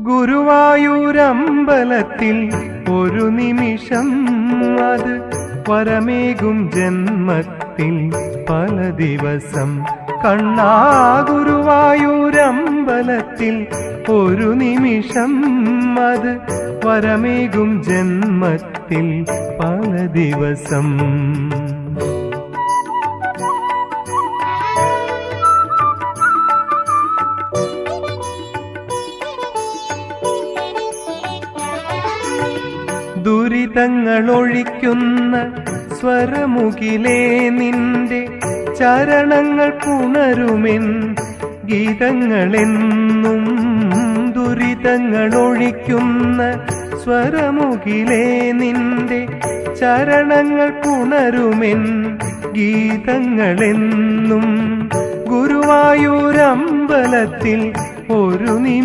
ഗുരുവായൂരമ്പലത്തിൽ ഒരു നിമിഷം അത് വരമേകും ജന്മത്തിൽ പല ദിവസം. കണ്ണാ ഗുരുവായൂരമ്പലത്തിൽ ഒരു നിമിഷം അത് വരമേകും ജന്മത്തിൽ പല ദിവസം. ദുരിതങ്ങളൊഴിക്കുന്ന സ്വരമുകിലേ നിന്റെ ചരണങ്ങൾ പുണരുമെൻ ഗീതങ്ങളെന്നും. ദുരിതങ്ങളൊഴിക്കുന്ന സ്വരമുകിലേ നിന്റെ ചരണങ്ങൾ പുണരുമെൻ ഗീതങ്ങളെന്നും. ഗുരുവായൂരമ്പലത്തിൽ ഒരു നിമിഷം